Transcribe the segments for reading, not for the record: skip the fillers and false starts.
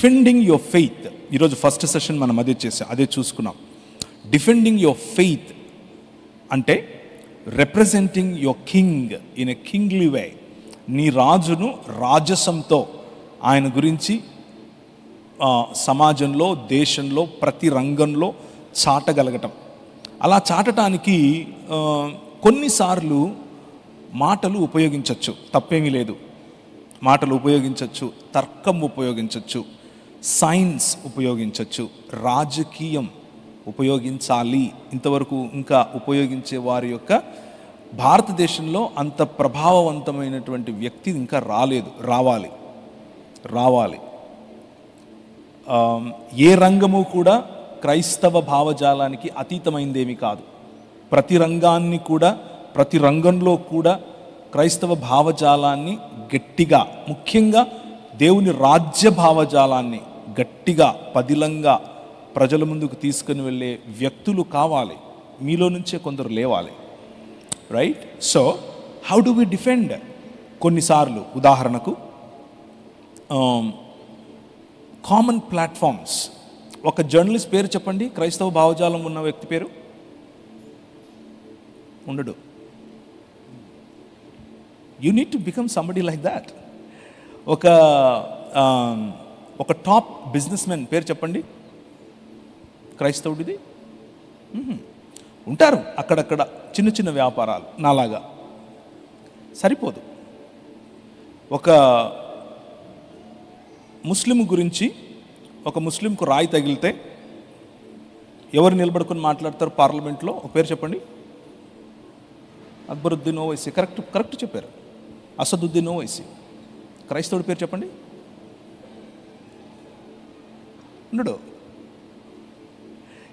Defending your faith. ఈరోజు first session మనం అదే చూసుకున్నాం. డిఫెండింగ్ యువర్ ఫెయిత్ అంటే representing your king in a kingly way. నీ రాజును రాజసంతో ఆయన గురించి సమాజంలో, దేశంలో, ప్రతి రంగంలో చాటగలగటం. అలా చాటటానికి కొన్నిసార్లు మాటలు ఉపయోగించవచ్చు, తప్పేమీ లేదు. మాటలు ఉపయోగించవచ్చు, తర్కం ఉపయోగించవచ్చు, సైన్స్ ఉపయోగించవచ్చు, రాజకీయం ఉపయోగించాలి. ఇంతవరకు ఇంకా ఉపయోగించే వారి యొక్క భారతదేశంలో అంత ప్రభావవంతమైనటువంటి వ్యక్తి ఇంకా రావాలి. ఏ రంగము కూడా క్రైస్తవ భావజాలానికి అతీతమైందేమీ కాదు. ప్రతి రంగంలో కూడా క్రైస్తవ భావజాలాన్ని గట్టిగా, ముఖ్యంగా దేవుని రాజ్య భావజాలాన్ని గట్టిగా, పదిలంగా ప్రజల ముందుకు తీసుకుని వెళ్ళే వ్యక్తులు కావాలి. మీలో నుంచే కొందరు లేవాలి. Right? So how do we defend? కొన్నిసార్లు ఉదాహరణకు కామన్ ప్లాట్ఫామ్స్. ఒక జర్నలిస్ట్ పేరు చెప్పండి, క్రైస్తవ భావజాలం ఉన్న వ్యక్తి పేరు ఉండడు. You need to become somebody like that. ఒక టాప్ బిజినెస్ మెన్ పేరు చెప్పండి, క్రైస్తవుడిది. ఉంటారు అక్కడక్కడ చిన్న చిన్న వ్యాపారాలు, నాలాగా. సరిపోదు. ఒక ముస్లిం గురించి, ఒక ముస్లింకు రాయి తగిలితే ఎవరు నిలబడుకొని మాట్లాడతారు పార్లమెంట్లో? ఒక పేరు చెప్పండి. అక్బరుద్దీన్ ఓవైసీ. కరెక్ట్ చెప్పారు. అసదుద్దీన్ ఓవైసీ. క్రైస్తవుడి పేరు చెప్పండి. ఉండడు.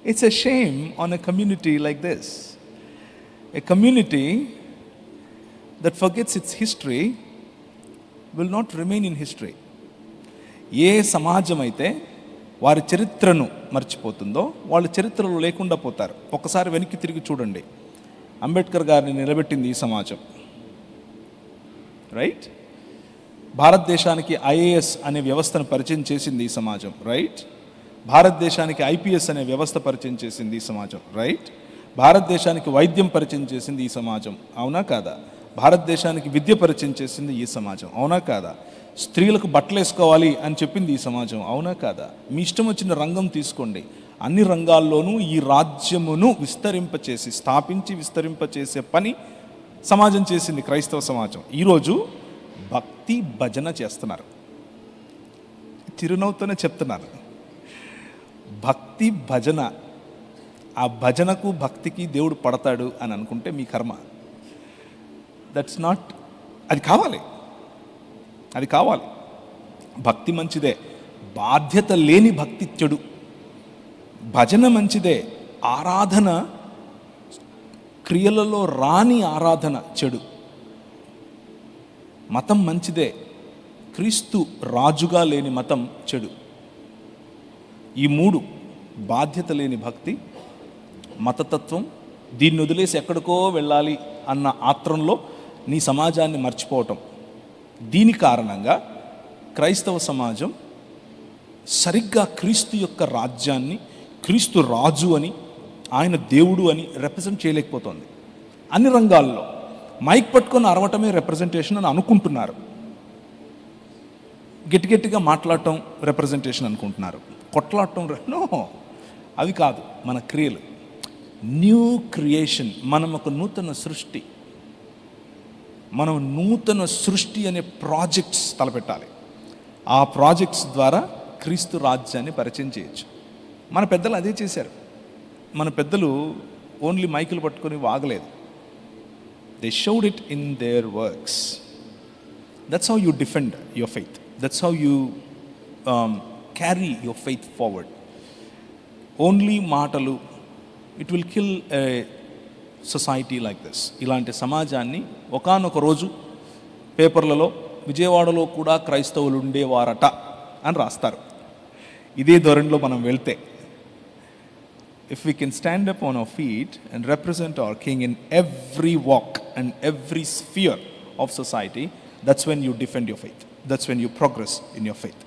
It's a shame on a community like this. A community that forgets its history will not remain in history. ఏ సమాజం అయితే వారి చరిత్రను మర్చిపోతుందో వాళ్ళు చరిత్రలో లేకుండా పోతారు. ఒకసారి వెనక్కి తిరిగి చూడండి. అంబేద్కర్ గారిని నిలబెట్టింది ఈ సమాజం. రైట్? భారతదేశానికి ఐఏఎస్ అనే వ్యవస్థను పరిచయం చేసింది ఈ సమాజం. రైట్? భారతదేశానికి ఐపీఎస్ అనే వ్యవస్థ పరిచయం చేసింది ఈ సమాజం. రైట్? భారతదేశానికి వైద్యం పరిచయం చేసింది ఈ సమాజం. అవునా కాదా? భారతదేశానికి విద్య పరిచయం చేసింది ఈ సమాజం. అవునా కాదా? స్త్రీలకు బట్టలు వేసుకోవాలి అని చెప్పింది ఈ సమాజం. అవునా కాదా? మీ ఇష్టం వచ్చిన రంగం తీసుకోండి. అన్ని రంగాల్లోనూ ఈ రాజ్యమును స్థాపించి విస్తరింపచేసే పని సమాజం చేసింది, క్రైస్తవ సమాజం. ఈరోజు భక్తి భజన చేస్తున్నారు. చిరునవ్వుతోనే చెప్తున్నారు. భక్తి భజన. ఆ భజనకు భక్తికి దేవుడు పడతాడు అని అనుకుంటే మీ కర్మ. That's not. అది కావాలి. భక్తి మంచిదే. బాధ్యత లేని భక్తి చెడు. భజన మంచిదే. ఆరాధన, క్రియలలో రాని ఆరాధన చెడు. మతం మంచిదే. క్రీస్తు రాజుగా లేని మతం చెడు. ఈ మూడు, బాధ్యత లేని భక్తి, మతతత్వం, దీన్ని వదిలేసి ఎక్కడికో వెళ్ళాలి అన్న ఆత్రంలో నీ సమాజాన్ని మర్చిపోవటం. దీని కారణంగా క్రైస్తవ సమాజం సరిగ్గా క్రీస్తు యొక్క రాజ్యాన్ని, క్రీస్తు రాజు అని, ఆయన దేవుడు అని రిప్రజెంట్ చేయలేకపోతుంది. అన్ని రంగాల్లో మైక్ పట్టుకొని అరవటమే రిప్రజెంటేషన్ అని అనుకుంటున్నారు. గట్టిగా మాట్లాడటం రిప్రజెంటేషన్ అనుకుంటున్నారు. కొట్లాడటం నో, అవి కాదు మన క్రియలు. New creation. మనం ఒక నూతన సృష్టి అనే ప్రాజెక్ట్స్ తలపెట్టాలి. ఆ ప్రాజెక్ట్స్ ద్వారా క్రీస్తు రాజ్యాన్ని పరిచయం చేయొచ్చు. మన పెద్దలు అదే చేశారు. మన పెద్దలు ఓన్లీ మైకులు పట్టుకొని వాగలేదు. They showed it in their works. That's how you defend your faith. That's how you carry your faith forward. Only మాటలు, it will kill a society like this. ఇలాంటి సమాజాన్ని ఒకానొక రోజు పేపర్లలో విజయవాడలో కూడా క్రైస్తవులు ఉండేవారట అని రాస్తారు. ఇదే ధోరణిలో మనం వెళ్తే, if we can stand up on our feet and represent our King in every walk and every sphere of society, that's when you defend your faith. That's when you progress in your faith.